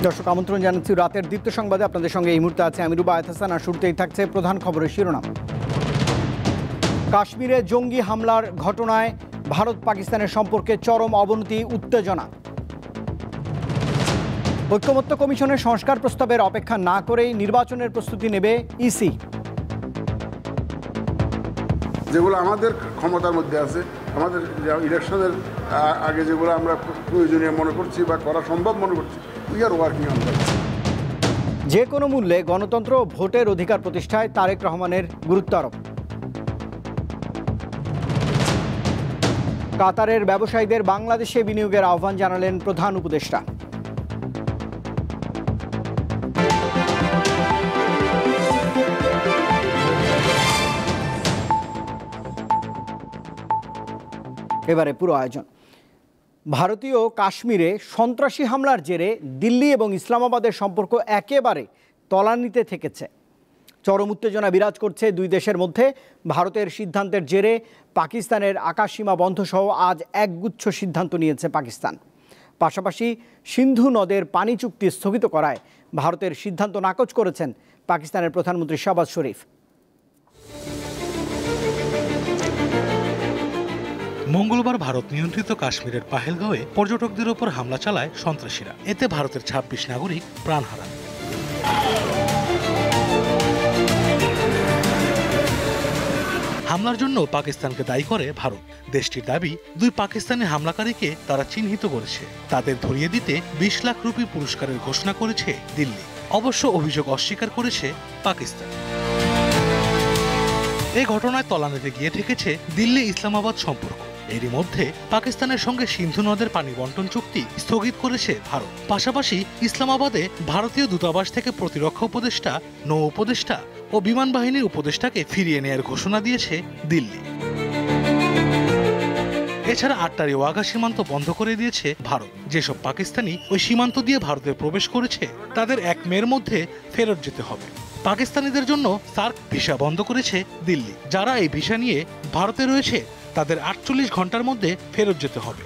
দর্শক আমন্ত্রণ জানাচ্ছি রাতের দীপ্ত সংবাদে। আপনাদের সঙ্গে এই মুহূর্তে আছে আমি রুবায়েত হাসান। আর শুরুতেই থাকছে প্রধান খবরের শিরোনাম। কাশ্মীরে জঙ্গি হামলার ঘটনায় ভারত পাকিস্তানের সম্পর্কে চরম অবনতি, উত্তেজনা। ঐকমত্য কমিশনের সংস্কার প্রস্তাবের অপেক্ষা না করেই নির্বাচনের প্রস্তুতি নেবে ইসি। যেগুলো আমাদের ক্ষমতার মধ্যে আছে, আমাদের ইলেকশনের আগে যেগুলো আমরা প্রয়োজনীয় মনে করছি বা করা সম্ভব মনে করছি, we are working on that. যে কোনো মূল্যে গণতন্ত্র ও ভোটের অধিকার প্রতিষ্ঠায় তারেক রহমানের গুরুত্ব আরোপ। কাতারের ব্যবসায়ীদের বাংলাদেশে বিনিয়োগের আহ্বান জানালেন প্রধান উপদেষ্টা। এবারে পুরো আয়োজন। ভারতীয় কাশ্মীরে সন্ত্রাসী হামলার জেরে দিল্লি এবং ইসলামাবাদের সম্পর্ক একেবারে তলানিতে থেকেছে। চরম উত্তেজনা বিরাজ করছে দুই দেশের মধ্যে। ভারতের সিদ্ধান্তের জেরে পাকিস্তানের আকাশসীমা বন্ধসহ আজ একগুচ্ছ সিদ্ধান্ত নিয়েছে পাকিস্তান। পাশাপাশি সিন্ধু নদের পানি চুক্তি স্থগিত করায় ভারতের সিদ্ধান্ত নাকচ করেছেন পাকিস্তানের প্রধানমন্ত্রী শাহবাজ শরীফ। মঙ্গলবার ভারত নিয়ন্ত্রিত কাশ্মীরের পাহেলগাঁওয়ে পর্যটকদের ওপর হামলা চালায় সন্ত্রাসীরা। এতে ভারতের ২৬ নাগরিক প্রাণ হারান। হামলার জন্য পাকিস্তানকে দায়ী করে ভারত। দেশটির দাবি, দুই পাকিস্তানি হামলাকারীকে তারা চিহ্নিত করেছে। তাদের ধরিয়ে দিতে ২০ লাখ রুপি পুরস্কারের ঘোষণা করেছে দিল্লি। অবশ্য অভিযোগ অস্বীকার করেছে পাকিস্তান। এই ঘটনায় তলানিতে গিয়ে ঠেকেছে দিল্লি ইসলামাবাদ সম্পর্ক। এরই মধ্যে পাকিস্তানের সঙ্গে সিন্ধু নদের পানি বন্টন চুক্তি স্থগিত করেছে ভারত। পাশাপাশি ইসলামাবাদে ভারতীয় দূতাবাস থেকে প্রতিরক্ষা উপদেষ্টা, নৌ উপদেষ্টা ও বিমান বাহিনীর উপদেষ্টাকে ফিরিয়ে নেয়ার ঘোষণা দিয়েছে দিল্লি। এছাড়া আটটারি ওয়াঘা সীমান্ত বন্ধ করে দিয়েছে ভারত। যেসব পাকিস্তানি ওই সীমান্ত দিয়ে ভারতে প্রবেশ করেছে তাদের ১ মের মধ্যে ফেরত যেতে হবে। পাকিস্তানিদের জন্য সার্ক ভিসা বন্ধ করেছে দিল্লি। যারা এই ভিসা নিয়ে ভারতে রয়েছে তাদের ৪৮ ঘন্টার মধ্যে ফেরত যেতে হবে।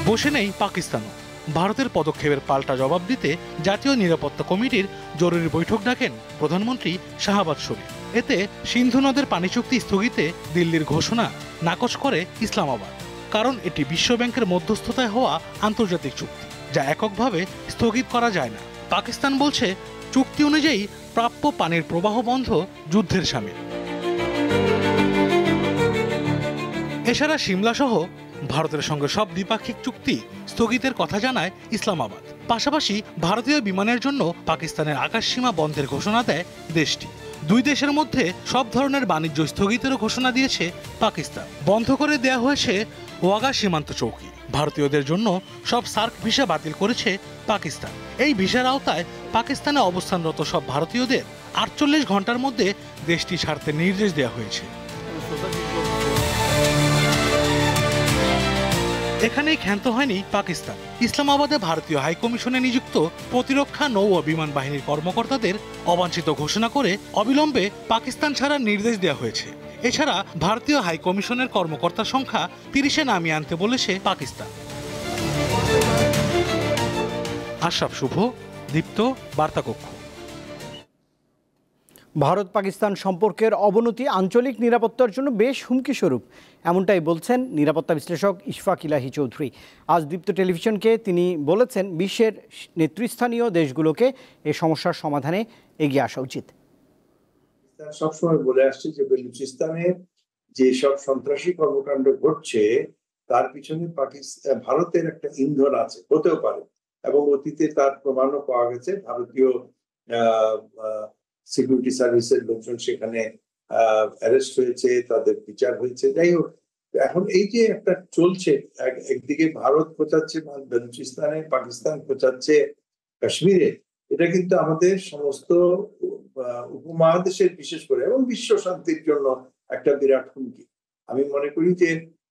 বসে নেই পাকিস্তানও। ভারতের পদক্ষেপের পাল্টা জবাব দিতে জাতীয় নিরাপত্তা কমিটির জরুরি বৈঠক ডাকেন প্রধানমন্ত্রী শাহবাজ শরীফ। এতে সিন্ধু নদের পানি চুক্তি স্থগিতে দিল্লির ঘোষণা নাকচ করে ইসলামাবাদ। কারণ এটি বিশ্বব্যাংকের মধ্যস্থতায় হওয়া আন্তর্জাতিক চুক্তি, যা এককভাবে স্থগিত করা যায় না। পাকিস্তান বলছে, চুক্তি অনুযায়ী প্রাপ্য পানির প্রবাহ বন্ধ যুদ্ধের শামিল। এছাড়া সিমলা সহ ভারতের সঙ্গে সব দ্বিপাক্ষিক চুক্তি স্থগিতের কথা জানায় ইসলামাবাদ। পাশাপাশি ভারতীয় বিমানের জন্য পাকিস্তানের আকাশসীমা বন্ধের ঘোষণা দেয় দেশটি। দুই দেশের মধ্যে সব ধরনের বাণিজ্য স্থগিতেরও ঘোষণা দিয়েছে পাকিস্তান। বন্ধ করে দেয়া হয়েছে ওয়াঘা সীমান্ত চৌকি। ভারতীয়দের জন্য সব সার্ক ভিসা বাতিল করেছে পাকিস্তান। এই ভিসার আওতায় পাকিস্তানে অবস্থানরত সব ভারতীয়দের ৪৮ ঘন্টার মধ্যে দেশটি ছাড়তে নির্দেশ দেওয়া হয়েছে। এখানেই ক্ষান্ত হয়নি পাকিস্তান। ইসলামাবাদে ভারতীয় হাইকমিশনে নিযুক্ত প্রতিরক্ষা, নৌ ও বিমান বাহিনীর কর্মকর্তাদের অবাঞ্ছিত ঘোষণা করে অবিলম্বে পাকিস্তান ছাড়ার নির্দেশ দেওয়া হয়েছে। এছাড়া ভারতীয় হাইকমিশনের কর্মকর্তার সংখ্যা ৩০-এ নামিয়ে আনতে বলেছে পাকিস্তান। আশরাফ শুভ, দীপ্ত, বার্তাকক্ষ। ভারত পাকিস্তান সম্পর্কের অবনতি আঞ্চলিক নিরাপত্তার জন্য বেশ হুমকি স্বরূপ, এমনটাই বলছেন নিরাপত্তা বিশ্লেষক ইশফাক ইলাহি চৌধুরী। আজ দীপ্ত টেলিভিশনকে তিনি বলেছেন, বিশ্বের নেতৃস্থানীয় দেশগুলোকে এই সমস্যার সমাধানে এগিয়ে আসা উচিত। সবসময় বলে আসছে যে বেলুচিস্তানে যে সব সন্ত্রাসী কর্মকাণ্ড ঘটছে তার পিছনে ভারতের একটা ইন্ধন আছে, হতেও পারে, এবং অতীতে তার প্রমাণও পাওয়া গেছে। ভারতীয় সিকিউরিটি সার্ভিসের লোকজন সেখানে অ্যারেস্ট হয়েছে, তাদের বিচার হয়েছে। যাই হোক, এখন এই যে একটা চলছে, একদিকে ভারত খোঁচাচ্ছে বেলুচিস্তানে, পাকিস্তান খোঁচাচ্ছে কাশ্মীরে, এটা কিন্তু আমাদের সমস্ত উপমহাদেশের, বিশেষ করে এবং বিশ্ব শান্তির জন্য একটা বিরাট হুমকি। আমি মনে করি যে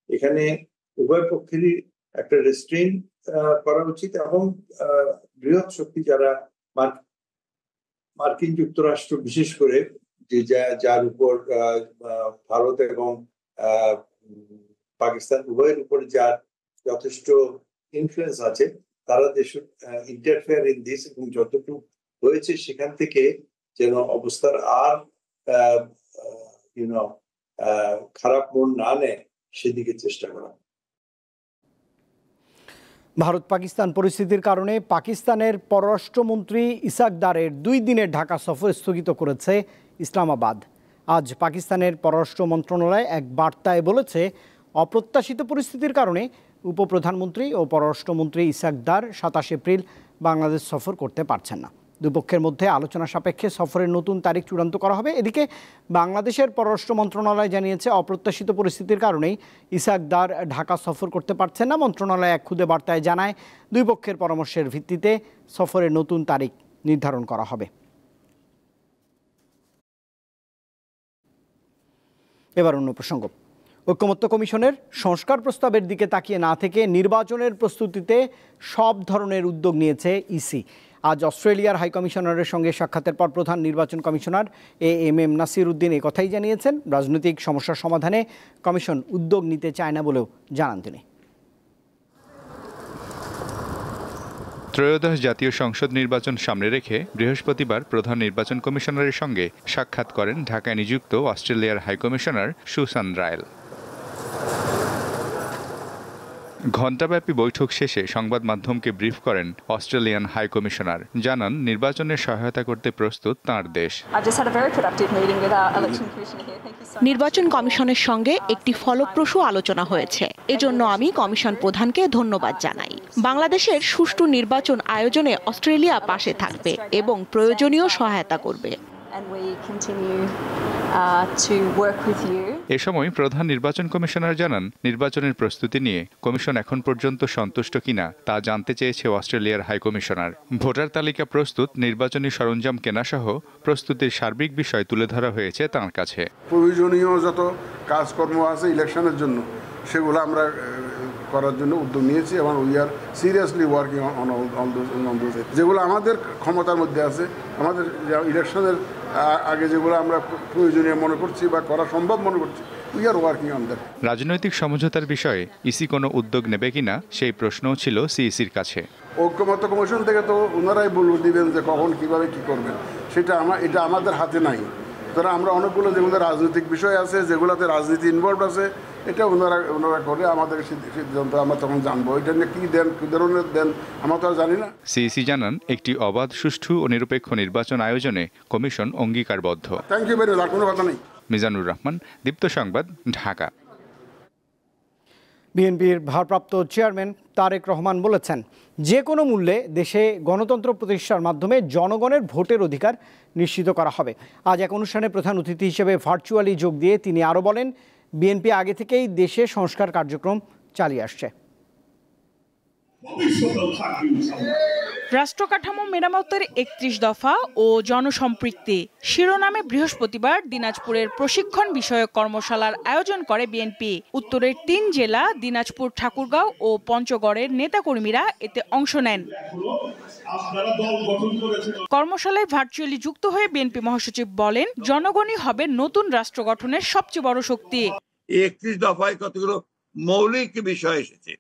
এখানে উভয় পক্ষেরই একটা রেস্ট্রেইন করা উচিত, এবং বৃহৎ শক্তি যারা মার্কিন যুক্তরাষ্ট্র বিশেষ করে, যে যার উপর ভারত এবং পাকিস্তান উভয়ের উপরে যার যথেষ্ট ইনফ্লুয়েন্স আছে, তারা দেশ ইন্টারফেয়ার ইন দিস, এবং যতটুকু হয়েছে সেখান থেকে যেন অবস্থার আর খারাপ মন না নেয় সেদিকে চেষ্টা করা। ভারত পাকিস্তান পরিস্থিতির কারণে পাকিস্তানের পররাষ্ট্রমন্ত্রী ইসাক দারের 2 দিনের ঢাকা সফর স্থগিত করেছে ইসলামাবাদ। আজ পাকিস্তানের পররাষ্ট্র মন্ত্রণালয় এক বার্তায় বলেছে, অপ্রত্যাশিত পরিস্থিতির কারণে উপপ্রধানমন্ত্রী ও পররাষ্ট্রমন্ত্রী ইসাক দার 27 এপ্রিল বাংলাদেশ সফর করতে পারছেন না। দুপক্ষের মধ্যে আলোচনা সাপেক্ষে সফরের নতুন তারিখ চূড়ান্ত করা হবে। এদিকে বাংলাদেশের পররাষ্ট্র মন্ত্রণালয় জানিয়েছে, অপ্রত্যাশিত পরিস্থিতির কারণেই ইসাক দার ঢাকা সফর করতে পারছেন না। মন্ত্রণালয় এক খুদে বার্তায় জানায়, দুই পক্ষের পরামর্শের ভিত্তিতে সফরের নতুন তারিখ নির্ধারণ করা হবে। এবার অন্য প্রসঙ্গ। ঐকমত্য কমিশনের সংস্কার প্রস্তাবের দিকে তাকিয়ে না থেকে নির্বাচনের প্রস্তুতিতে সব ধরনের উদ্যোগ নিয়েছে ইসি। আজ অস্ট্রেলিয়ার হাইকমিশনারের সঙ্গে সাক্ষাতের পর প্রধান নির্বাচন কমিশনার এএমএম নাসির উদ্দিন এই কথাই জানিয়েছেন। রাজনৈতিক সমস্যার সমাধানে কমিশন উদ্যোগ নিতে চায় না বলেও জানান তিনি। ত্রয়োদশ জাতীয় সংসদ নির্বাচন সামনে রেখে বৃহস্পতিবার প্রধান নির্বাচন কমিশনারের সঙ্গে সাক্ষাৎ করেন ঢাকায় নিযুক্ত অস্ট্রেলিয়ার হাইকমিশনার সুসান রায়েল। ঘণ্টাব্যাপী বৈঠক শেষে সংবাদ মাধ্যমকে ব্রিফ করেন অস্ট্রেলিয়ান হাইকমিশনার। জানান, নির্বাচনের সহায়তা করতে প্রস্তুত তাঁর দেশ। নির্বাচন কমিশনের সঙ্গে একটি ফলপ্রসূ আলোচনা হয়েছে, এজন্য আমি কমিশন প্রধানকে ধন্যবাদ জানাই। বাংলাদেশের সুষ্ঠু নির্বাচন আয়োজনে অস্ট্রেলিয়া পাশে থাকবে এবং প্রয়োজনীয় সহায়তা করবে। এ সময় প্রধান নির্বাচন কমিশনার জানান, নির্বাচনের প্রস্তুতি নিয়ে কমিশন এখন পর্যন্ত সন্তুষ্ট কিনা তা জানতে চেয়েছে অস্ট্রেলিয়ার হাইকমিশনার। ভোটার তালিকা প্রস্তুত, নির্বাচনী সরঞ্জাম কেনাসহ প্রস্তুতির সার্বিক বিষয় তুলে ধরা হয়েছে তাঁর কাছে। প্রয়োজনীয় যত কাজকর্ম আছে ইলেকশনের জন্য সেগুলো আমরা করার জন্য উদ্যোগ নিয়েছি এবং we are seriously working on those. যেগুলো আমাদের ক্ষমতার মধ্যে আছে, আমাদের ইলেকশনের আগে যেগুলো আমরা প্রয়োজনীয় মনে করছি বা করা সম্ভব মনে করছি, we are working on that. রাজনৈতিক সমঝোতার বিষয়ে ইসি কোনো উদ্যোগ নেবে কিনা সেই প্রশ্নও ছিল সিইসির কাছে। ঐকমত্য কমিশন থেকে তো ওনারাই দিবেন যে কখন কিভাবে কি করবেন, এটা আমাদের হাতে নাই। তারা আমরা অনেকগুলো যেগুলো রাজনৈতিক বিষয় আছে, যেগুলোতে রাজনীতি ইনভলভ আছে, এটা ওনারা করে আমাদের সিদ্ধান্ত আমরা তখন জানবো। এটা নিয়ে কি দেন, কি ধরনের দেন আমরা তো আর জানি না। সিইসি জানান, একটি অবাধ, সুষ্ঠু ও নিরপেক্ষ নির্বাচন আয়োজনে কমিশন অঙ্গীকারবদ্ধ। Thank you very much. আর কোনো কথা নেই। মিজানুর রহমান, দীপ্ত সংবাদ, ঢাকা। বিএনপির ভারপ্রাপ্ত চেয়ারম্যান তারেক রহমান বলেছেন, যে কোনো মূল্যে দেশে গণতন্ত্র প্রতিষ্ঠার মাধ্যমে জনগণের ভোটের অধিকার নিশ্চিত করা হবে। আজ এক অনুষ্ঠানে প্রধান অতিথি হিসেবে ভার্চুয়ালি যোগ দিয়ে তিনি আরও বলেন, বিএনপি আগে থেকেই দেশে সংস্কার কার্যক্রম চালিয়ে আসছে। রাষ্ট্র কাঠামো মেরামতের 31 দফা ও জনসম্পৃক্তি শিরোনামে বৃহস্পতিবার দিনাজপুরের প্রশিক্ষণ বিষয়ক কর্মশালার আয়োজন করে বিএনপি। উত্তরের 3 জেলা দিনাজপুর, ঠাকুরগাঁও ও পঞ্চগড়ের নেতাকর্মীরা এতে অংশ নেন। কর্মশালায় ভার্চুয়ালি যুক্ত হয়ে বিএনপি মহাসচিব বলেন, জনগণই হবে নতুন রাষ্ট্র গঠনের সবচেয়ে বড় শক্তি। 31 দফায় কতগুলো মৌলিক বিষয় এসেছে,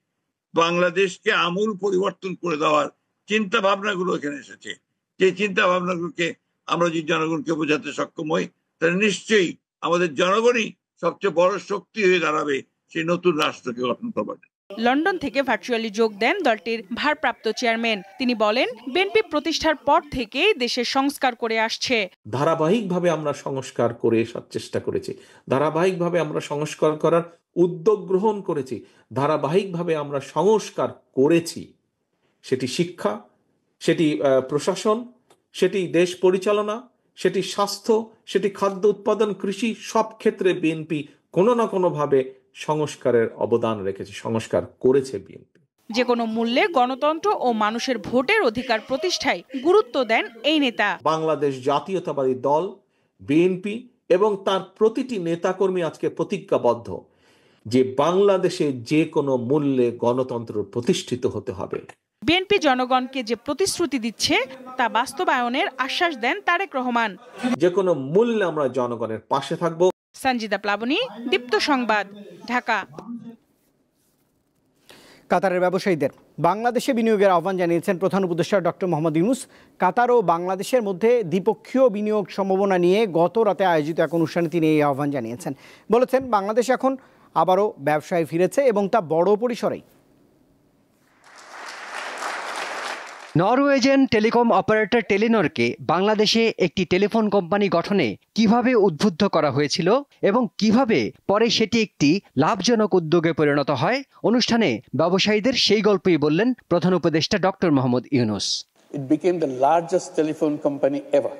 বাংলাদেশকে আমূল পরিবর্তন করে দেওয়ার চিন্তা ভাবনাগুলো এখানে এসেছে। যে চিন্তা ভাবনাগুলোকে আমরা যদি জনগণকে বোঝাতে সক্ষম হই, তাহলে নিশ্চয়ই আমাদের জনগণই সবচেয়ে বড় শক্তি হয়ে দাঁড়াবে সেই নতুন রাষ্ট্রকে গঠন করবার। লন্ডন থেকে ভার্চুয়ালি যোগ দেন দলটির ভারপ্রাপ্ত চেয়ারম্যান। তিনি বলেন, বিএনপি প্রতিষ্ঠার পর থেকেই দেশের সংস্কার করে আসছে। ধারাবাহিকভাবে আমরা সংস্কার করে আসার চেষ্টা করেছি, ধারাবাহিকভাবে আমরা সংস্কার করার উদ্যোগ গ্রহণ করেছি, ধারাবাহিকভাবে আমরা সংস্কার করেছি। সেটি শিক্ষা, সেটি প্রশাসন, সেটি দেশ পরিচালনা, সেটি স্বাস্থ্য, সেটি খাদ্য উৎপাদন, কৃষি, সব ক্ষেত্রে বিএনপি কোনো না কোনোভাবে সংস্কারের অবদান রেখেছে, সংস্কার করেছে বিএনপি। যে কোনো মূল্যে গণতন্ত্র ও মানুষের ভোটের অধিকার প্রতিষ্ঠায় গুরুত্ব দেন এই নেতা। বাংলাদেশ জাতীয়তাবাদী দল বিএনপি এবং তার প্রতিটি নেতাকর্মী আজকে প্রতিজ্ঞাবদ্ধ যে বাংলাদেশে যে কোনো মূল্যে গণতন্ত্র প্রতিষ্ঠিত হতে হবে। বিএনপি জনগণকে যে প্রতিশ্রুতি দিচ্ছে তা বাস্তবায়নের আশ্বাস দেন তারেক রহমান। যে কোনো মূল্যে আমরা জনগণের পাশে থাকব। সঞ্জিদা প্লাবনী, দীপ্ত সংবাদ, ঢাকা। কাতারের ব্যবসায়ীদের বাংলাদেশে বিনিয়োগের আহ্বান জানিয়েছেন প্রধান উপদেষ্টা ডক্টর মোহাম্মদ ইউনূস। কাতার ও বাংলাদেশের মধ্যে দ্বিপক্ষীয় বিনিয়োগ সম্ভাবনা নিয়ে গত রাতে আয়োজিত এক অনুষ্ঠানে তিনি এই আহ্বান জানিয়েছেন। বলেছেন, বাংলাদেশ এখন আবারও ব্যবসায় ফিরেছে এবং তা বড় পরিসরেই। নরওয়েজিয়ান টেলিকম অপারেটর টেলিনরকে বাংলাদেশে একটি টেলিফোন কোম্পানি গঠনে কিভাবে উদ্বুদ্ধ করা হয়েছিল এবং কিভাবে পরে সেটি একটি লাভজনক উদ্যোগে পরিণত হয়, অনুষ্ঠানে ব্যবসায়ীদের সেই গল্পই বললেন প্রধান উপদেষ্টা doctor Mohammad Yunus. It became the largest telephone company ever,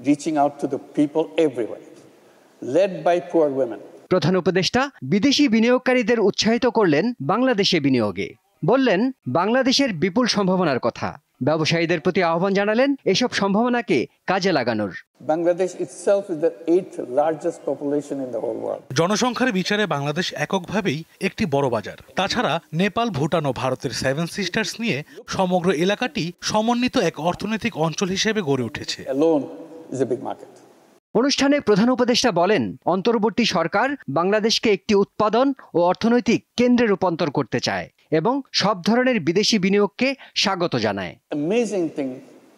reaching out to the people everywhere, led by poor women. প্রধান উপদেষ্টা বিদেশি বিনিয়োগকারীদের উৎসাহিত করলেন বাংলাদেশে বিনিয়োগে। বললেন বাংলাদেশের বিপুল সম্ভাবনার কথা। ব্যবসায়ীদের প্রতি আহ্বান জানালেন এসব সম্ভাবনাকে কাজে লাগানোর। Bangladesh itself is the 8th largest population in the whole world. জনসংখ্যার বিচারে বাংলাদেশ এককভাবেই একটি বড় বাজার। তাছাড়া নেপাল, ভুটান ও ভারতের 7 সিস্টার্স নিয়ে সমগ্র এলাকাটি সমন্বিত এক অর্থনৈতিক অঞ্চল হিসেবে গড়ে উঠেছে। Alone is a big market. অনুষ্ঠানে প্রধান উপদেষ্টা বলেন, অন্তর্বর্তী সরকার বাংলাদেশকে একটি উৎপাদন ও অর্থনৈতিক কেন্দ্রে রূপান্তর করতে চায় এবং সব ধরনের বিদেশি বিনিয়োগকে স্বাগত জানায়। Amazing thing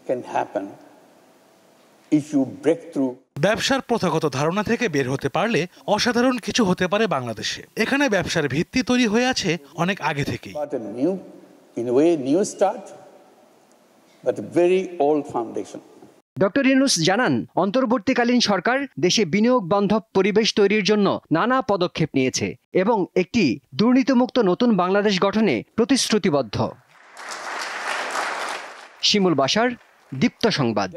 can happen if you break through. ব্যবসার প্রথাগত ধারণা থেকে বের হতে পারলে অসাধারণ কিছু হতে পারে বাংলাদেশে। এখানে ব্যবসার ভিত্তি তৈরি হয়ে আছে অনেক আগে থেকেই। In a way, new start, but a very old foundation. Doctor Yunus জানান, অন্তর্বর্তীকালীন সরকার দেশে বিনিয়োগ বান্ধব পরিবেশ তৈরির জন্য নানা পদক্ষেপ নিয়েছে এবং একটি দুর্নীতিমুক্ত নতুন বাংলাদেশ গঠনে প্রতিশ্রুতিবদ্ধ। শিমুল বাশার, দীপ্ত সংবাদ।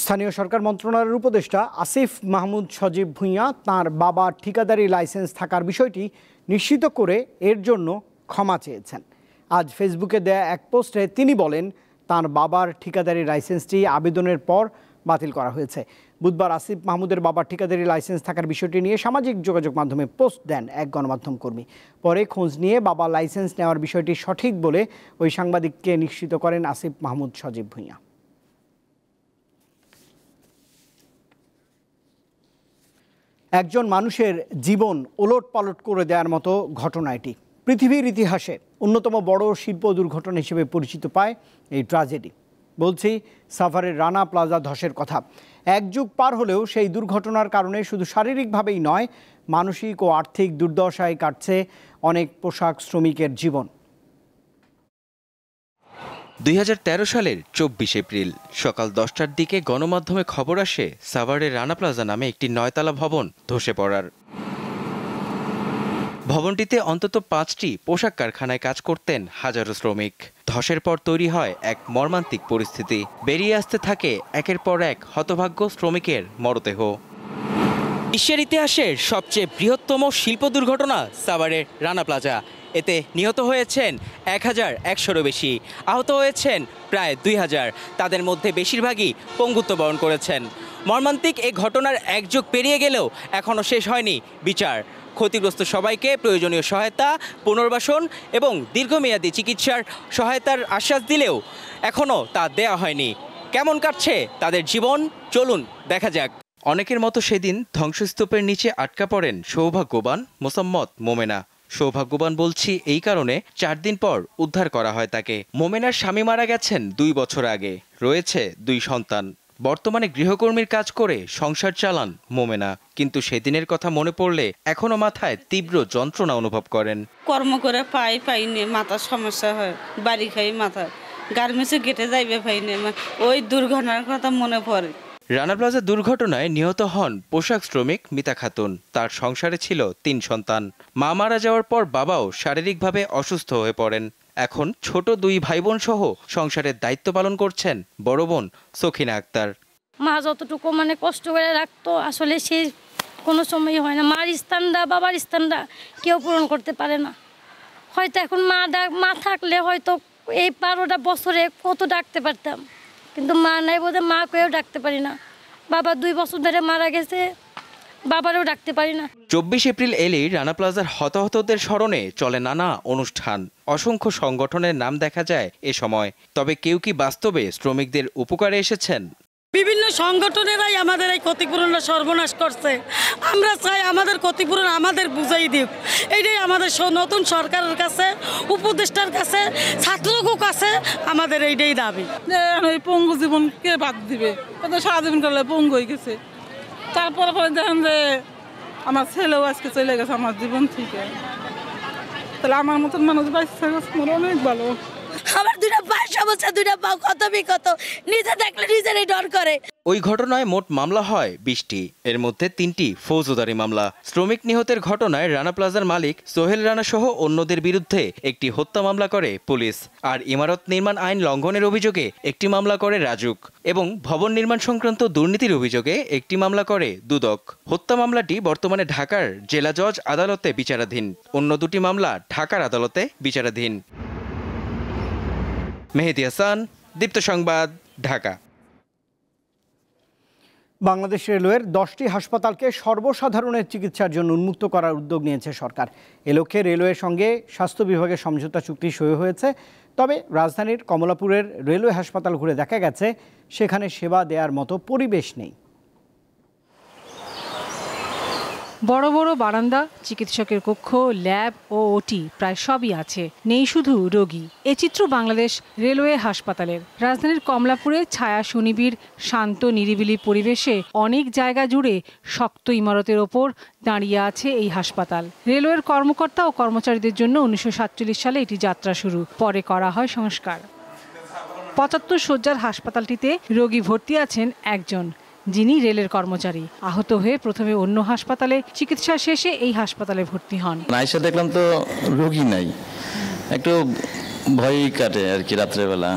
স্থানীয় সরকার মন্ত্রণালয়ের উপদেষ্টা আসিফ মাহমুদ সজীব ভূঁইয়া তাঁর বাবার ঠিকাদারি লাইসেন্স থাকার বিষয়টি নিশ্চিত করে এর জন্য ক্ষমা চেয়েছেন। আজ ফেসবুকে দেয়া এক পোস্টে তিনি বলেন, তাঁর বাবার ঠিকাদারি লাইসেন্সটি আবেদনের পর বাতিল করা হয়েছে। বুধবার আসিফ মাহমুদের বাবার ঠিকাদারি লাইসেন্স থাকার বিষয়টি নিয়ে সামাজিক যোগাযোগ মাধ্যমে পোস্ট দেন এক গণমাধ্যম কর্মী। পরে খোঁজ নিয়ে বাবা লাইসেন্স নেওয়ার বিষয়টি সঠিক বলে ওই সাংবাদিককে নিশ্চিত করেন আসিফ মাহমুদ সজীব ভূঁইয়া। একজন মানুষের জীবন ওলটপালট করে দেওয়ার মতো ঘটনা এটি। পৃথিবীর ইতিহাসে অন্যতম বড় শিল্প দুর্ঘটনা হিসেবে পরিচিত পায় এই ট্র্যাজেডি। বলছি সাভারের রানা প্লাজা ধসের কথা। এক যুগ পার হলেও সেই দুর্ঘটনার কারণে শুধু শারীরিকভাবেই নয়, মানসিক ও আর্থিক দুর্দশায় কাটছে অনেক পোশাক শ্রমিকের জীবন। 2013 সালের 24 এপ্রিল সকাল 10টার দিকে গণমাধ্যমে খবর আসে সাভারের রানা প্লাজা নামে একটি 9তলা ভবন ধসে পড়ার। ভবনটিতে অন্তত 5টি পোশাক কারখানায় কাজ করতেন হাজারো শ্রমিক। ধসের পর তৈরি হয় এক মর্মান্তিক পরিস্থিতি। বেরিয়ে আসতে থাকে একের পর এক হতভাগ্য শ্রমিকের মরদেহ। বিশ্বের ইতিহাসের সবচেয়ে বৃহত্তম শিল্প দুর্ঘটনা সাভারের রানা প্লাজা। এতে নিহত হয়েছেন 1100-এরও বেশি, আহত হয়েছেন প্রায় 2000। তাদের মধ্যে বেশিরভাগই পঙ্গুত্ব বরণ করেছেন। মর্মান্তিক এই ঘটনার এক যুগ পেরিয়ে গেলেও এখনও শেষ হয়নি বিচার। ক্ষতিগ্রস্ত সবাইকে প্রয়োজনীয় সহায়তা, পুনর্বাসন এবং দীর্ঘমেয়াদী চিকিৎসার সহায়তার আশ্বাস দিলেও এখনও তা দেয়া হয়নি। কেমন কাটছে তাদের জীবন, চলুন দেখা যাক। অনেকের মতো সেদিন ধ্বংসস্তূপের নিচে আটকা পড়েন সৌভাগ্যবান মোসাম্মদ মোমেনা। সৌভাগ্যবান বলছি এই কারণে 4 দিন পর উদ্ধার করা হয় তাকে। মোমেনার স্বামী মারা গেছেন 2 বছর আগে, রয়েছে 2 সন্তান। বর্তমানে গৃহকর্মীর কাজ করে সংসার চালান মোমেনা। কিন্তু সেদিনের কথা মনে পড়লে এখনো মাথায় তীব্র যন্ত্রণা অনুভব করেন। কর্ম করে পাইনি, মাথার সমস্যা হয়, বাড়ি খাই মাথা, গার্মেন্টসে গেটে যাইবে পাইনি, ওই দুর্ঘটনার কথা মনে পড়ে। রানা প্লাজা দুর্ঘটনায় নিহত হন পোশাক শ্রমিক মিতা খাতুন। তার সংসারে ছিল 3 সন্তান। মা মারা যাওয়ার পর বাবাও শারীরিকভাবে অসুস্থ হয়ে পড়েন। এখন ছোট 2 ভাই বোন সহ সংসারের দায়িত্ব পালন করছেন বড় বোন সখিনা আক্তার। মা যতটুকু কষ্ট করে রাখতো, আসলে সে কোনো সময় হয় না। মার স্থানটা, বাবার স্থানটা কেউ পূরণ করতে পারে না। হয়তো এখন মা থাকলে হয়তো এই 12টা বছরে কত ডাকতে পারতাম, কিন্তু মা নাই বোধহয়, মা কেউ ডাকতে পারি না। বাবা 2 বছর ধরে মারা গেছে, বাবারও ডাকতে পারি না। 24 এপ্রিল এলেই রানা প্লাজার হতাহতদের স্মরণে চলে নানা অনুষ্ঠান। অসংখ্য সংগঠনের নাম দেখা যায় এ সময়। তবে কেউ কি বাস্তবে শ্রমিকদের উপকারে এসেছেন? বিভিন্ন সংগঠনেরাই আমাদের এই ক্ষতিপূরণটা সর্বনাশ করছে। আমরা চাই আমাদের ক্ষতিপূরণ আমাদের বুঝাই দিক। এইটাই আমাদের নতুন সরকারের কাছে, উপদেষ্টার কাছে, ছাত্রদের কাছে আমাদের এইটাই দাবি। এই পঙ্গু জীবন কে বাদ দিবে? সারা জীবন করলে পঙ্গু হয়ে গেছে, তারপরে পরে দেখেন যে আমার ছেলেও আজকে চলে গেছে আমার জীবন থেকে। তাহলে আমার মতন মানুষ বাইশ অনেক ভালো। আমার দুটা পা সমস্যা, দুটা পা কত বিকত, নিজে দেখলে নিজেরই ডর করে। ওই ঘটনায় মোট মামলা হয় 20টি, এর মধ্যে 3টি ফৌজদারি মামলা। শ্রমিক নিহতের ঘটনায় রানা প্লাজার মালিক সোহেল রানা সহ অন্যদের বিরুদ্ধে একটি হত্যা মামলা করে পুলিশ, আর ইমারত নির্মাণ আইন লঙ্ঘনের অভিযোগে একটি মামলা করে রাজুক, এবং ভবন নির্মাণ সংক্রান্ত দুর্নীতির অভিযোগে একটি মামলা করে দুদক। হত্যা মামলাটি বর্তমানে ঢাকার জেলা জজ আদালতে বিচারাধীন, অন্য দুটি মামলা ঢাকার আদালতে বিচারাধীন। মেহেদী হাসান, দীপ্ত সংবাদ, ঢাকা। বাংলাদেশ রেলওয়ের 10টি হাসপাতালকে সর্বসাধারণের চিকিৎসার জন্য উন্মুক্ত করার উদ্যোগ নিয়েছে সরকার। এ লক্ষ্যে রেলওয়ের সঙ্গে স্বাস্থ্য বিভাগের সমঝোতা চুক্তি সই হয়েছে। তবে রাজধানীর কমলাপুরের রেলওয়ে হাসপাতাল ঘুরে দেখা গেছে সেখানে সেবা দেওয়ার মতো পরিবেশ নেই। বড় বড় বারান্দা, চিকিৎসকের কক্ষ, ল্যাব ও ওটি প্রায় সবই আছে, নেই শুধু রোগী। এ চিত্র বাংলাদেশ রেলওয়ে হাসপাতালের। রাজধানীর কমলাপুরে ছায়া সুনিবিড় শান্ত নিরিবিলি পরিবেশে অনেক জায়গা জুড়ে শক্ত ইমারতের ওপর দাঁড়িয়ে আছে এই হাসপাতাল। রেলওয়ের কর্মকর্তা ও কর্মচারীদের জন্য 1947 সালে এটি যাত্রা শুরু, পরে করা হয় সংস্কার। 75 শয্যার হাসপাতালটিতে রোগী ভর্তি আছেন একজন, যিনি রেলের কর্মচারী। আহত হয়ে প্রথমে অন্য হাসপাতালে, চিকিৎসা শেষে এই হাসপাতালে ভর্তি হন। আইসা দেখলাম তো রোগী নাই, একটু ভয়ই কাটে আর কি রাত্রেবেলা।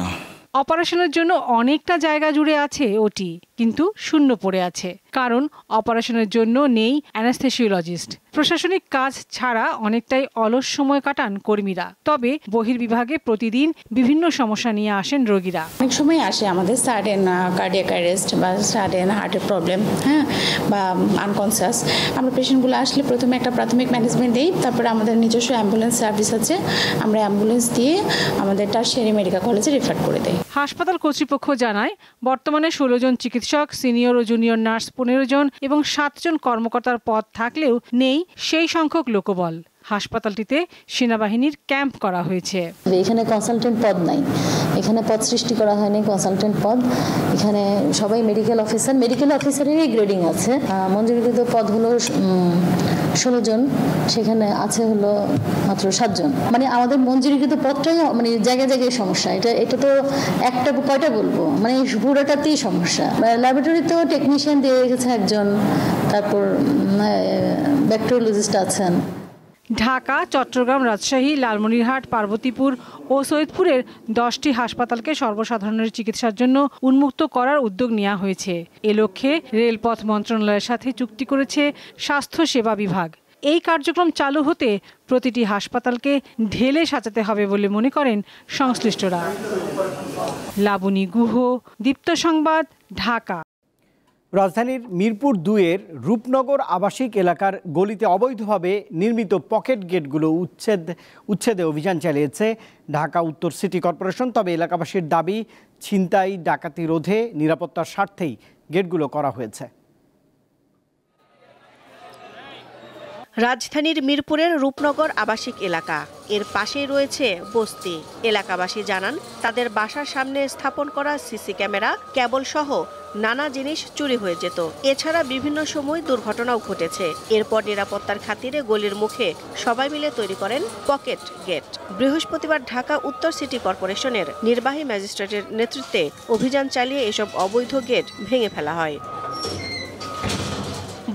অপারেশনের জন্য অনেকটা জায়গা জুড়ে আছে ওটি, কিন্তু শূন্য পড়ে আছে, কারণ অপারেশনের জন্য নেই অ্যানাস্থেসিওলজিস্ট। প্রশাসনিক কাজ ছাড়া অনেকটাই অলস সময় কাটান কর্মীরা। তবে বহির্বিভাগে প্রতিদিন বিভিন্ন সমস্যা নিয়ে আসেন রোগীরা। অনেক সময় আসে আমাদের সাডেন কার্ডিয়াক অ্যারেস্ট বা সাডেন হার্টের প্রবলেম, হ্যাঁ, বা আনকনসিয়াস। আমরা পেশেন্টগুলো আসলে প্রথমে একটা প্রাথমিক ম্যানেজমেন্ট দিই, তারপরে আমাদের নিজস্ব অ্যাম্বুলেন্স সার্ভিস আছে, আমরা অ্যাম্বুলেন্স দিয়ে আমাদের টারশিয়ারি মেডিকেল কলেজে রেফার করে দেই। হাসপাতাল কর্তৃপক্ষ জানায়, বর্তমানে 16 জন চিকিৎসক, সিনিয়র ও জুনিয়র নার্স 15 জন এবং 7 জন কর্মকর্তার পদ থাকলেও নেই সেই সংখ্যক লোকবল। হাসপাতালটিতে সেনাবাহিনীর ক্যাম্প করা হয়েছে। এখানে কনসালটেন্ট পদ নাই, এখানে পদ সৃষ্টি করা হয়নি কনসালটেন্ট পদ। এখানে সবাই মেডিকেল অফিসারেরই গ্রেডিং আছে। মঞ্জুরিকৃত পদ হলো 16 জন, সেখানে আছে হলো মাত্র 7 জন। মানে আমাদের মঞ্জুরিকৃত পদটাই মানে জায়গায় জায়গায় সমস্যা। এটা তো একটা কয়টা বলবো, মানে পুরোটাতেই সমস্যা। ল্যাবরেটরিতেও টেকনিশিয়ান দিয়ে রেখেছে একজন, তারপর ব্যাকটেরিওলজিস্ট আছেন। ঢাকা, চট্টগ্রাম, রাজশাহী, লালমনিরহাট, পার্বতীপুর ও সৈয়দপুরের 10টি হাসপাতালকে সর্বসাধারণের চিকিৎসার জন্য উন্মুক্ত করার উদ্যোগ নেওয়া হয়েছে। এ লক্ষ্যে রেলপথ মন্ত্রণালয়ের সাথে চুক্তি করেছে স্বাস্থ্য সেবা বিভাগ। এই কার্যক্রম চালু হতে প্রতিটি হাসপাতালকে ঢেলে সাজাতে হবে বলে মনে করেন সংশ্লিষ্টরা। লাবণী গুহ, দীপ্ত সংবাদ, ঢাকা। রাজধানীর মিরপুর 2-এর রূপনগর আবাসিক এলাকার গলিতে অবৈধভাবে নির্মিত পকেট গেটগুলো উচ্ছেদে অভিযান চালিয়েছে ঢাকা উত্তর সিটি কর্পোরেশন। তবে এলাকাবাসীর দাবি, ছিনতাই ডাকাতি রোধে নিরাপত্তার স্বার্থেই গেটগুলো করা হয়েছে। রাজধানীর মিরপুরের রূপনগর আবাসিক এলাকা, এর পাশেই রয়েছে বস্তি। এলাকাবাসী জানান, তাদের বাসার সামনে স্থাপন করা সিসি ক্যামেরা, কেবল সহ নানা জিনিস চুরি হয়ে যেত। এছাড়া বিভিন্ন সময় দুর্ঘটনাও ঘটেছে। এরপর নিরাপত্তার খাতিরে গলির মুখে সবাই মিলে তৈরি করেন পকেট গেট। বৃহস্পতিবার ঢাকা উত্তর সিটি কর্পোরেশনের নির্বাহী ম্যাজিস্ট্রেটের নেতৃত্বে অভিযান চালিয়ে এসব অবৈধ গেট ভেঙে ফেলা হয়।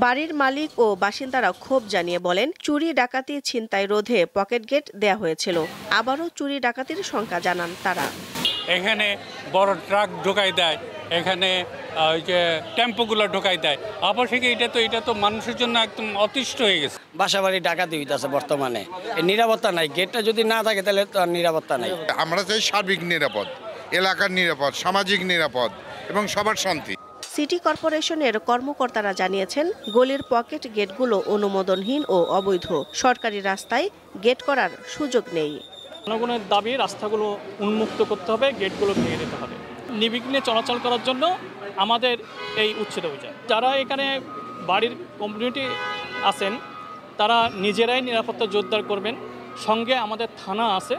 বাড়ির মালিক ও বাসিন্দারা ক্ষোভ জানিয়ে বলেন, চুরি ডাকাতি ছিনতাই রোধে পকেট গেট দেয়া হয়েছিল, আবারও চুরি ডাকাতির শঙ্কা জানান তারা। এখানে বড় ট্রাক ঢোকাই দেয়, এখানে ওই যে টেম্পোগুলো ঢোকাই দেয়। আবাসিক এটা তো মানুষের জন্য একদম অতিষ্ঠ হয়ে গেছে। বাসা বাড়ি ডাকাতি হইতেছে বর্তমানে, নিরাপত্তা নাই। গেটটা যদি না থাকে তাহলে তো আর নিরাপত্তা নাই। আমরা চাই সার্বিক নিরাপদ, এলাকার নিরাপদ, সামাজিক নিরাপদ এবং সবার শান্তি। সিটি কর্পোরেশনের কর্মকর্তারা জানিয়েছেন, গলির পকেট গেটগুলো অনুমোদনহীন ও অবৈধ। সরকারি রাস্তায় গেট করার সুযোগ নেই। জনগণের দাবি, রাস্তাগুলো উন্মুক্ত করতে হবে, গেটগুলো ভেঙে দিতে হবে। নির্বিঘ্নে চলাচল করার জন্য আমাদের এই উচ্ছেদ অভিযান। যারা এখানে বাড়ির কমিউনিটি আছেন তারা নিজেরাই নিরাপত্তা জোরদার করবেন, সঙ্গে আমাদের থানা আছে,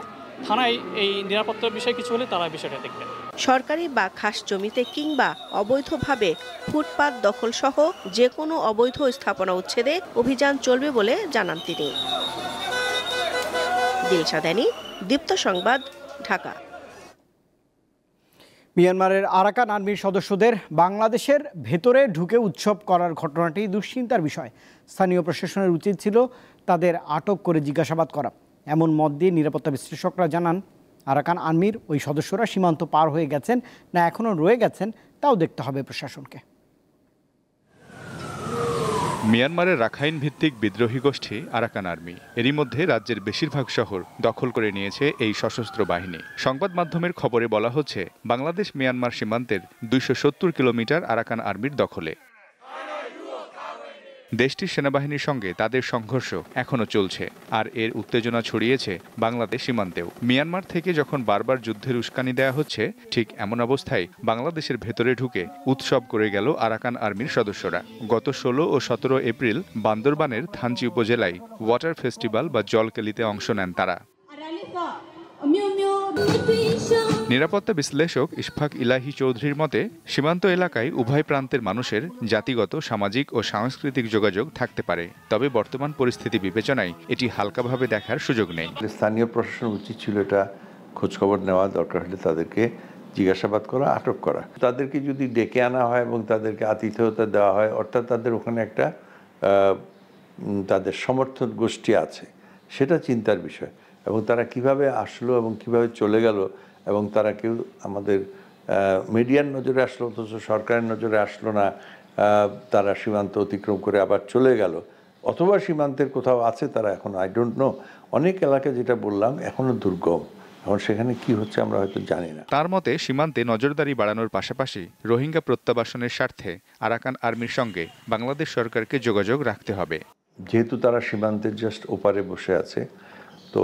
থানায় এই নিরাপত্তার বিষয়ে কিছু হলে তারা বিষয়টা দেখবেন। সরকারি বা খাস জমিতে কিংবা অবৈধভাবে ফুটপাত দখল সহ যে কোনো অবৈধ স্থাপনা উচ্ছেদে অভিযান চলবে বলে জানান তিনি। দিলশা দানি, দীপ্ত সংবাদ, ঢাকা। মিয়ানমারের আরাকান আর্মির সদস্যদের বাংলাদেশের ভেতরে ঢুকে উৎসব করার ঘটনাটি দুশ্চিন্তার বিষয়। স্থানীয় প্রশাসনের উচিত ছিল তাদের আটক করে জিজ্ঞাসাবাদ করা। এমন মত দিয়ে নিরাপত্তা বিশ্লেষকরা জানান, আরাকান আর্মির ওই সদস্যরা সীমান্ত পার হয়ে গেছেন না এখনও রয়ে গেছেন তাও দেখতে হবে প্রশাসনকে। মিয়ানমারের রাখাইন ভিত্তিক বিদ্রোহী গোষ্ঠী আরাকান আর্মি এরই মধ্যে রাজ্যের বেশিরভাগ শহর দখল করে নিয়েছে এই সশস্ত্র বাহিনী। সংবাদ মাধ্যমের খবরে বলা হচ্ছে, বাংলাদেশ মিয়ানমার সীমান্তের 270 কিলোমিটার আরাকান আর্মির দখলে। দেশটির সেনাবাহিনীর সঙ্গে তাদের সংঘর্ষ এখনও চলছে, আর এর উত্তেজনা ছড়িয়েছে বাংলাদেশ সীমান্তেও। মিয়ানমার থেকে যখন বারবার যুদ্ধের উস্কানি দেয়া হচ্ছে, ঠিক এমন অবস্থায় বাংলাদেশের ভেতরে ঢুকে উৎসব করে গেল আরাকান আর্মির সদস্যরা। গত 16 ও 17 এপ্রিল বান্দরবানের থানচি উপজেলায় ওয়াটার ফেস্টিভ্যাল বা জলকেলিতে অংশ নেন তারা। নিরাপত্তা বিশ্লেষক ইশফাক ইলাহি চৌধুরীর মতে, সীমান্ত এলাকায় উভয় প্রান্তের মানুষের জাতিগত, সামাজিক ও সাংস্কৃতিক যোগাযোগ থাকতে পারে, তবে বর্তমান পরিস্থিতি বিবেচনায় এটি হালকাভাবে দেখার সুযোগ নেই। স্থানীয় প্রশাসন উচিত ছিল এটা খোঁজখবর নেওয়া, দরকার হলে তাদেরকে জিজ্ঞাসাবাদ করা, আটক করা। তাদেরকে যদি ডেকে আনা হয় এবং তাদেরকে আতিথেয়তা দেওয়া হয়, অর্থাৎ তাদের ওখানে একটা তাদের সমর্থন গোষ্ঠী আছে, সেটা চিন্তার বিষয়। এবং তারা কিভাবে আসলো এবং কিভাবে চলে গেল, এবং তারা কেউ আমাদের মিডিয়ার নজরে আসলো অথচ সরকারের নজরে আসলো না, তারা সীমান্ত অতিক্রম করে আবার চলে গেল, অথবা সীমান্তের কোথাও আছে তারা, এখন আই ডোন্ট নো। অনেক এলাকা যেটা বললাম এখনো দুর্গম, এখন সেখানে কি হচ্ছে আমরা হয়তো জানি না। তার মতে, সীমান্তে নজরদারি বাড়ানোর পাশাপাশি রোহিঙ্গা প্রত্যাবাসনের স্বার্থে আরাকান আর্মির সঙ্গে বাংলাদেশ সরকারকে যোগাযোগ রাখতে হবে। যেহেতু তারা সীমান্তের জাস্ট ওপারে বসে আছে, তো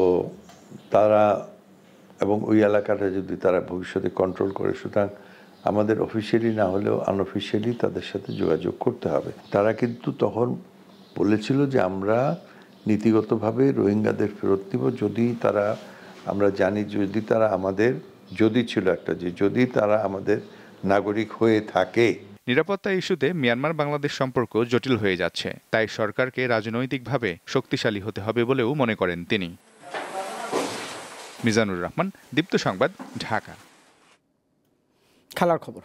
তারা এবং ওই এলাকাটা যদি তারা ভবিষ্যতে কন্ট্রোল করে, সুতরাং আমাদের অফিসিয়ালি না হলেও আনঅফিসিয়ালি তাদের সাথে যোগাযোগ করতে হবে। তারা কিন্তু তখন বলেছিল যে আমরা নীতিগতভাবে রোহিঙ্গাদের ফেরত দিব যদি তারা, আমরা জানি যদি তারা আমাদের, যদি ছিল একটা যে যদি তারা আমাদের নাগরিক হয়ে থাকে। নিরাপত্তা ইস্যুতে মিয়ানমার বাংলাদেশ সম্পর্ক জটিল হয়ে যাচ্ছে, তাই সরকারকে রাজনৈতিকভাবে শক্তিশালী হতে হবে বলেও মনে করেন তিনি। মিজানুর রহমান, দীপ্ত সংবাদ, ঢাকা। খেলার খবর।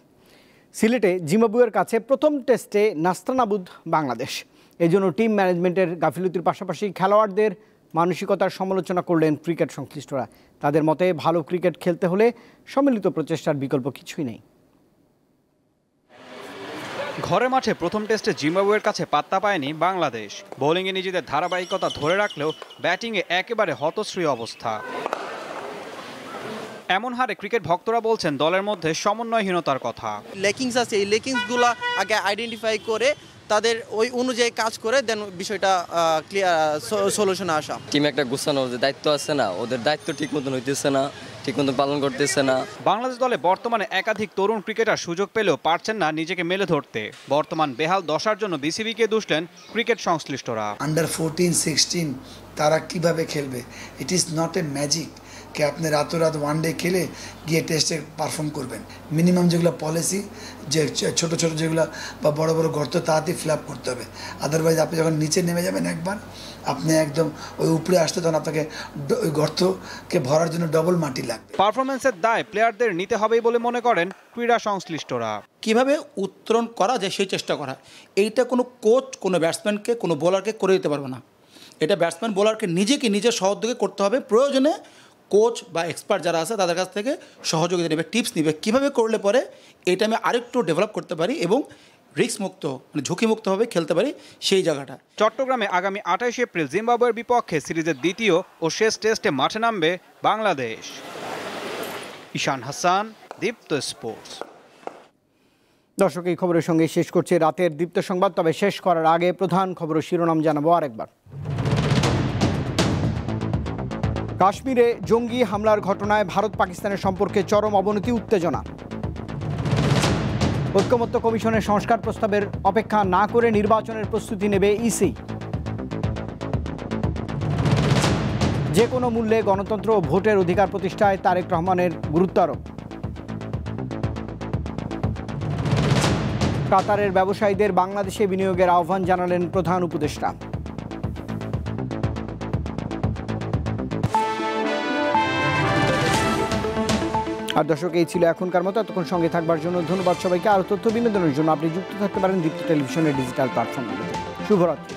সিলেটে জিম্বাবুয়ের কাছে প্রথম টেস্টে নাস্তানাবুদ বাংলাদেশ। এজন্য টিম ম্যানেজমেন্টের গাফিলতির পাশাপাশি খেলোয়াড়দের মানসিকতার সমালোচনা করলেন ক্রিকেট সংশ্লিষ্টরা। তাদের মতে ভালো ক্রিকেট খেলতে হলে সম্মিলিত প্রচেষ্টার বিকল্প কিছুই নেই। ঘরে মাঠে প্রথম টেস্টে জিম্বাবুয়ের কাছে পাত্তা পায়নি বাংলাদেশ। বোলিংয়ে নিজেদের ধারাবাহিকতা ধরে রাখলেও ব্যাটিংয়ে একেবারে হতশ্রী অবস্থা। এমন হারে ক্রিকেট ভক্তরা বলছেন দলের মধ্যে সমন্বয়হীনতার কথা। লেকিংস আছে, এই লেকিংসগুলো আগে আইডেন্টিফাই করে তাদের ওই অনুযায়ী কাজ করে দেন বিষয়টা ক্লিয়ার সলিউশনে আসা। টিম একটা গুছানোর যে দায়িত্ব আছে না, ওদের দায়িত্ব ঠিক মতন হইতেছে না, ঠিক মতন পালন করতেছে না। বাংলাদেশ দলে বর্তমানে একাধিক তরুণ ক্রিকেটার সুযোগ পেলেও পারছেন না নিজেকে মেলে ধরতে। বর্তমান বেহাল দশার জন্য বিসিবিকে দুষলেন ক্রিকেট সংশ্লিষ্টরা। আন্ডার 14, 16 তারা কিভাবে খেলবে? It is not a magic কে আপনি রাতোরাত ওয়ানডে খেলে গিয়ে টেস্টে পারফর্ম করবেন। মিনিমাম যেগুলো পলিসি, যে ছোট ছোট যেগুলো বা বড় বড় গর্ত তাড়াতাড়ি ফিল আপ করতে হবে। আদারওয়াইজ আপনি যখন নিচে নেমে যাবেন একবার, আপনি একদম ওই উপরে আসতে তখন আপনাকে ওই গর্তকে ভরার জন্য ডবল মাটি লাগবে। পারফরমেন্সের দায় প্লেয়ারদের নিতে হবেই বলে মনে করেন ক্রীড়া সংশ্লিষ্টরা। কিভাবে উত্তরণ করা যায় সেই চেষ্টা করা, এইটা কোনো কোচ, কোনো ব্যাটসম্যানকে, কোনো বোলারকে করে দিতে পারবে না। এটা ব্যাটসম্যান বোলারকে নিজের সহযোগে করতে হবে। প্রয়োজনে কোচ বা এক্সপার্ট যারা আছে তাদের কাছ থেকে সহযোগিতা নেবে, টিপস নেবে, কীভাবে করলে পরে এটা আমি আরেকটু ডেভেলপ করতে পারি এবং রিস্ক মুক্ত, মানে ঝুঁকিমুক্তভাবে খেলতে পারি সেই জায়গাটা। চট্টগ্রামে আগামী 28 এপ্রিল জিম্বাবুয়ের বিপক্ষে সিরিজের দ্বিতীয় ও শেষ টেস্টে মাঠে নামবে বাংলাদেশ। ঈশান হাসান, দীপ্ত স্পোর্টস। দর্শক, এই খবরের সঙ্গে শেষ করছে রাতের দীপ্ত সংবাদ। তবে শেষ করার আগে প্রধান খবরের শিরোনাম জানাবো আরেকবার। কাশ্মীরে জঙ্গি হামলার ঘটনায় ভারত পাকিস্তানের সম্পর্কে চরম অবনতি, উত্তেজনা। ঐকমত্য কমিশনের সংস্কার প্রস্তাবের অপেক্ষা না করে নির্বাচনের প্রস্তুতি নেবে ইসি। যে কোনো মূল্যে গণতন্ত্র ও ভোটের অধিকার প্রতিষ্ঠায় তারেক রহমানের গুরুত্বারোপ। কাতারের ব্যবসায়ীদের বাংলাদেশে বিনিয়োগের আহ্বান জানালেন প্রধান উপদেষ্টা। আর দর্শক, এই ছিল এখনকার মতো। এতক্ষণ সঙ্গে থাকবার জন্য ধন্যবাদ সবাইকে। আরও তথ্য বিনোদনের জন্য আপনি যুক্ত থাকতে পারেন দীপ্ত টেলিভিশনের ডিজিটাল প্ল্যাটফর্মগুলোতে। শুভরাত্রি।